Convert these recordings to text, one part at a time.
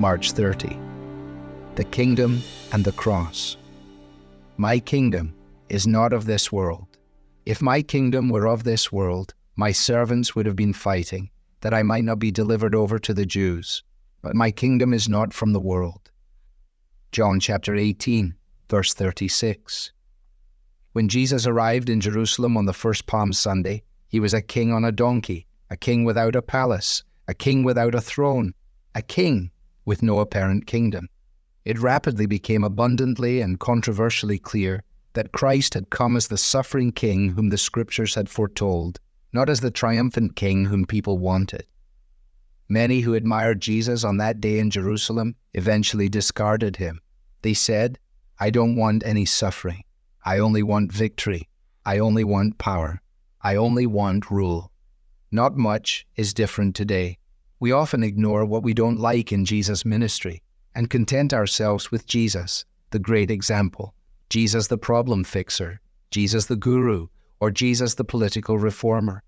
March 30. The kingdom and the cross. My kingdom is not of this world. If my kingdom were of this world, my servants would have been fighting, that I might not be delivered over to the Jews. But my kingdom is not from the world. John chapter 18, verse 36. When Jesus arrived in Jerusalem on the first Palm Sunday, he was a king on a donkey, a king without a palace, a king without a throne, a king with no apparent kingdom. It rapidly became abundantly and controversially clear that Christ had come as the suffering king whom the scriptures had foretold, not as the triumphant king whom people wanted. Many who admired Jesus on that day in Jerusalem eventually discarded him. They said, "I don't want any suffering. I only want victory. I only want power. I only want rule." Not much is different today. We often ignore what we don't like in Jesus' ministry and content ourselves with Jesus, the great example, Jesus the problem fixer, Jesus the guru, or Jesus the political reformer.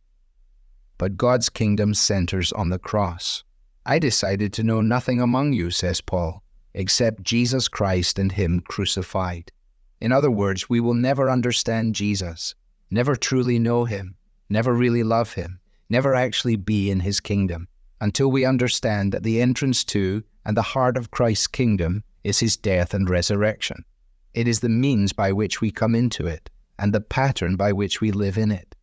But God's kingdom centers on the cross. "I decided to know nothing among you," says Paul, "except Jesus Christ and Him crucified." In other words, we will never understand Jesus, never truly know Him, never really love Him, never actually be in His kingdom, until we understand that the entrance to and the heart of Christ's kingdom is His death and resurrection. It is the means by which we come into it, and the pattern by which we live in it.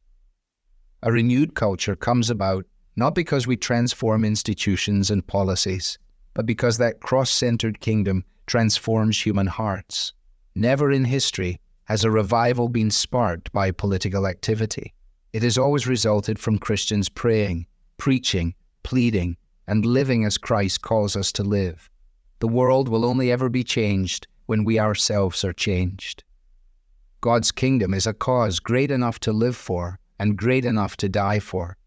A renewed culture comes about not because we transform institutions and policies, but because that cross-centered kingdom transforms human hearts. Never in history has a revival been sparked by political activity. It has always resulted from Christians praying, preaching, pleading, and living as Christ calls us to live. The world will only ever be changed when we ourselves are changed. God's kingdom is a cause great enough to live for and great enough to die for.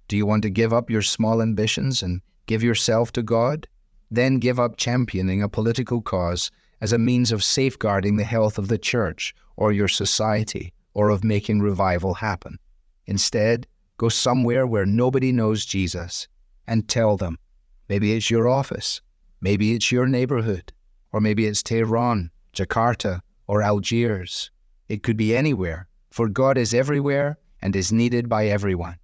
Do you want to give up your small ambitions and give yourself to God? Then give up championing a political cause as a means of safeguarding the health of the church or your society or of making revival happen. Instead, go somewhere where nobody knows Jesus and tell them. Maybe it's your office, maybe it's your neighborhood, or maybe it's Tehran, Jakarta, or Algiers. It could be anywhere, for God is everywhere and is needed by everyone.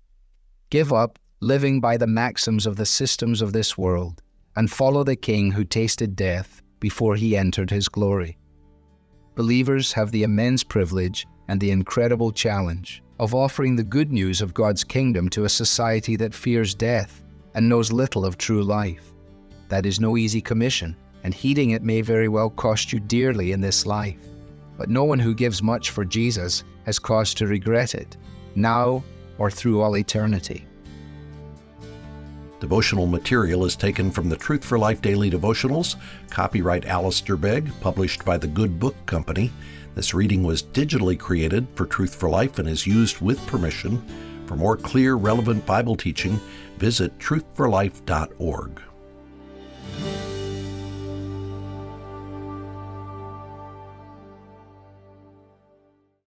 Give up living by the maxims of the systems of this world and follow the King who tasted death before He entered His glory. Believers have the immense privilege and the incredible challenge of offering the good news of God's kingdom to a society that fears death and knows little of true life. That is no easy commission, and heeding it may very well cost you dearly in this life. But no one who gives much for Jesus has cause to regret it, now or through all eternity. Devotional material is taken from the Truth for Life Daily Devotionals, copyright Alistair Begg, published by the Good Book Company. This reading was digitally created for Truth for Life and is used with permission. For more clear, relevant Bible teaching, visit truthforlife.org.